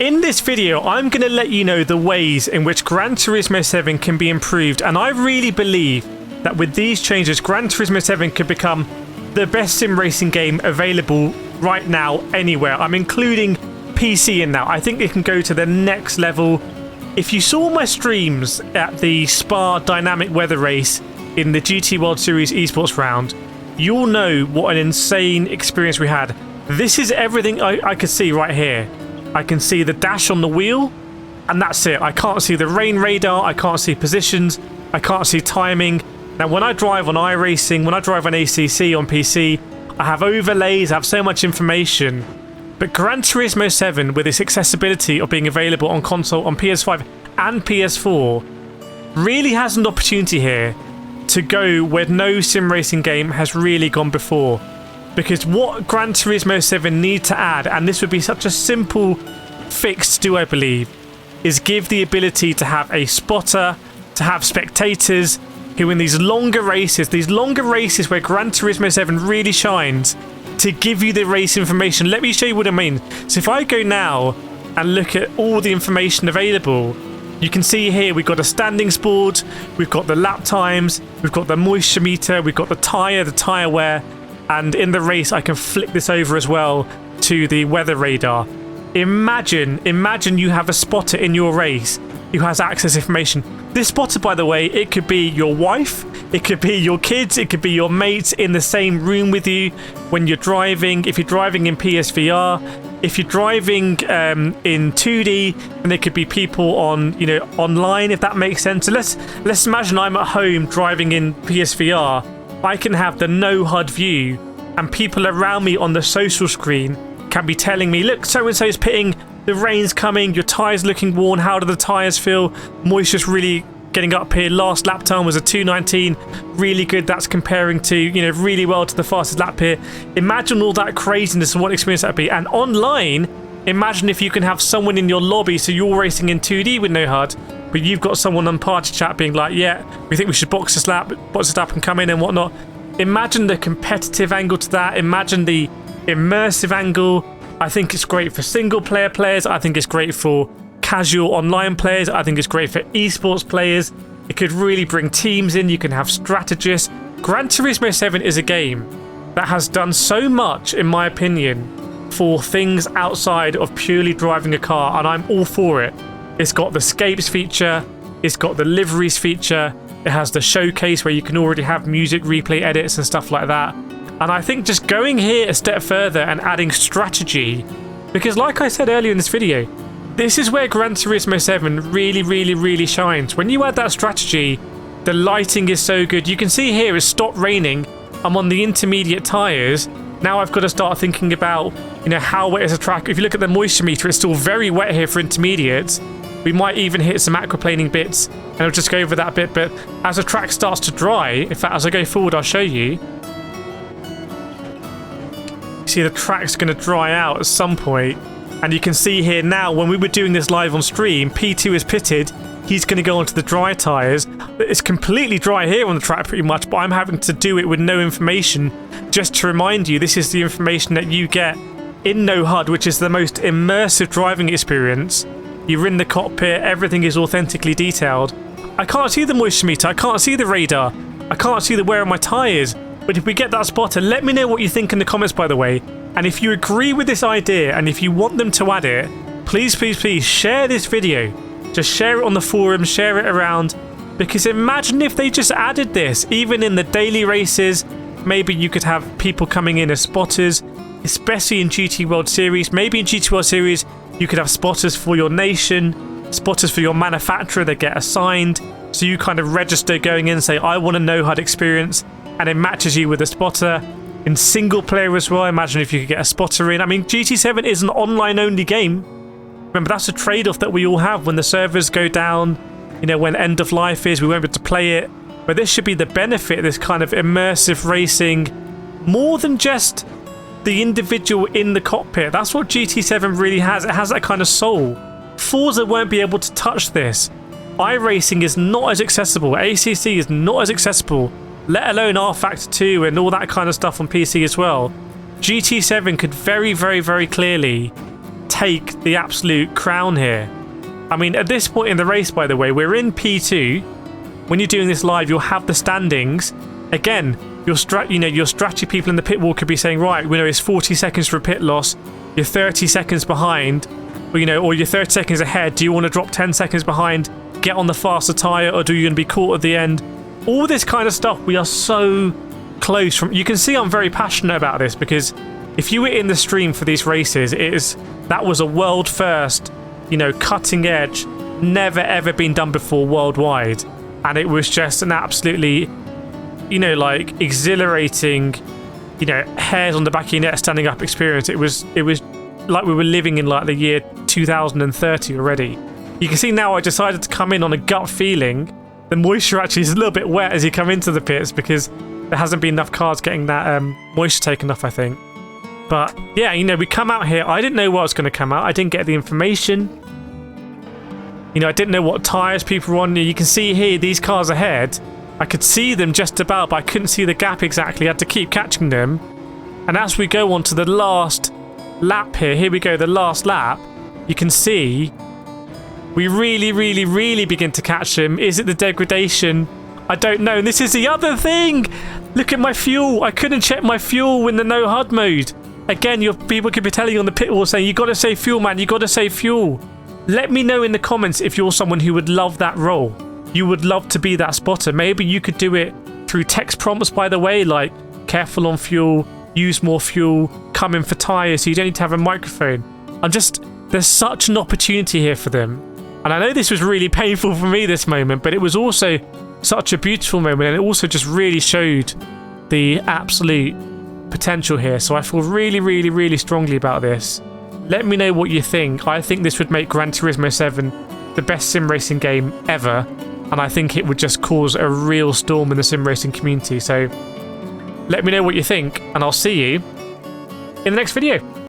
In this video, I'm going to let you know the ways in which Gran Turismo 7 can be improved, and I really believe that with these changes, Gran Turismo 7 could become the best sim racing game available right now anywhere. I'm including PC in now. I think it can go to the next level. If you saw my streams at the Spa Dynamic Weather Race in the GT World Series esports round, you'll know what an insane experience we had. This is everything I could see right here. I can see the dash on the wheel, and that's it. I can't see the rain radar, I can't see positions, I can't see timing. Now, when I drive on iRacing, when I drive on ACC on PC, I have overlays, I have so much information. But Gran Turismo 7, with its accessibility of being available on console, on PS5 and PS4, really has an opportunity here to go where no sim racing game has really gone before. Because what Gran Turismo 7 need to add, and this would be such a simple fix to do, I believe, is give the ability to have a spotter, to have spectators who in these longer races where Gran Turismo 7 really shines, to give you the race information. Let me show you what I mean. So if I go now and look at all the information available, you can see here we've got a standings board, we've got the lap times, we've got the moisture meter, we've got the tyre wear, and in the race I can flick this over as well to the weather radar. Imagine you have a spotter in your race who has access information. This spotter, by the way, it could be your wife, it could be your kids, it could be your mates in the same room with you when you're driving. If you're driving in psvr, if you're driving in 2D, and there could be people on, online, if that makes sense. So let's imagine I'm at home driving in psvr. I can have the no HUD view, and people around me on the social screen can be telling me, look, so-and-so's pitting, the rain's coming, your tyres looking worn, how do the tyres feel? Moisture's really getting up here. Last lap time was a 2:19, really good. That's comparing to, really well to the fastest lap here. Imagine all that craziness and what experience that'd be. And online, imagine if you can have someone in your lobby, so you're racing in 2D with no HUD, but you've got someone on party chat being like, yeah, we think we should box this up and come in and whatnot. Imagine the competitive angle to that. Imagine the immersive angle. I think it's great for single player players. I think it's great for casual online players. I think it's great for esports players. It could really bring teams in. You can have strategists. Gran Turismo 7 is a game that has done so much, in my opinion, for things outside of purely driving a car, and I'm all for it. It's got the scapes feature, it's got the liveries feature, it has the showcase where you can already have music replay edits and stuff like that. And I think just going here a step further and adding strategy, because like I said earlier in this video, this is where Gran Turismo 7 really shines. When you add that strategy, the lighting is so good. You can see here it's stopped raining. I'm on the intermediate tyres. Now I've got to start thinking about, how wet is the track. If you look at the moisture meter, it's still very wet here for intermediates. We might even hit some aquaplaning bits, and I'll just go over that a bit. But as the track starts to dry, in fact, as I go forward, I'll show you. See, the track's going to dry out at some point. And you can see here now, when we were doing this live on stream, P2 is pitted. He's going to go onto the dry tyres. It's completely dry here on the track pretty much, but I'm having to do it with no information. Just to remind you, this is the information that you get in no HUD, which is the most immersive driving experience. You're in the cockpit, everything is authentically detailed. I can't see the moisture meter, I can't see the radar, I can't see the wear on my tyres. But if we get that spotter, let me know what you think in the comments, by the way. And if you agree with this idea, and if you want them to add it, please share this video. Just share it on the forum, share it around. Because imagine if they just added this, even in the daily races. Maybe you could have people coming in as spotters, especially in GT World Series. Maybe in GT World Series, you could have spotters for your nation, spotters for your manufacturer that get assigned. So you kind of register going in and say, I want a no HUD experience, and it matches you with a spotter. In single player as well, imagine if you could get a spotter in. I mean, GT7 is an online only game. Remember, that's a trade-off that we all have when the servers go down, when end of life is, we won't be able to play it. But this should be the benefit, this kind of immersive racing, more than just the individual in the cockpit. That's what GT7 really has. It has that kind of soul. Forza won't be able to touch this. iRacing is not as accessible. ACC is not as accessible, let alone R Factor 2 and all that kind of stuff on PC as well. GT7 could very clearly take the absolute crown here. I mean, at this point in the race, by the way, we're in P2. When you're doing this live, you'll have the standings. Again, your strategy people in the pit wall could be saying, right, we know it's 40 seconds for a pit loss. You're 30 seconds behind, or you're 30 seconds ahead. Do you want to drop 10 seconds behind, get on the faster tyre, or do you going to be caught at the end? All this kind of stuff. We are so close from. You can see I'm very passionate about this because if you were in the stream for these races, that was a world first, cutting edge, never ever been done before worldwide, and it was just an absolutely, like exhilarating, hairs on the back of your neck standing up experience. It was like we were living in like the year 2030 already. You can see now I decided to come in on a gut feeling. The moisture actually is a little bit wet as you come into the pits because there hasn't been enough cars getting that moisture taken off, I think. But yeah, we come out here. I didn't know what was going to come out. I didn't get the information. I didn't know what tyres people were on. You can see here, these cars ahead. I could see them just about, but I couldn't see the gap exactly. I had to keep catching them. And as we go on to the last lap here we go, the last lap, you can see we really, really, really begin to catch them. Is it the degradation? I don't know. And this is the other thing. Look at my fuel. I couldn't check my fuel in the no HUD mode. Again, people could be telling you on the pit wall saying, you got to save fuel, man. You got to save fuel. Let me know in the comments if you're someone who would love that role. You would love to be that spotter. Maybe you could do it through text prompts, by the way, like careful on fuel, use more fuel, come in for tyres, so you don't need to have a microphone. There's such an opportunity here for them. And I know this was really painful for me, this moment, but it was also such a beautiful moment, and it also just really showed the absolute potential here. So I feel really, really, really strongly about this. Let me know what you think. I think this would make Gran Turismo 7 the best sim racing game ever, and I think it would just cause a real storm in the sim racing community. So let me know what you think, and I'll see you in the next video.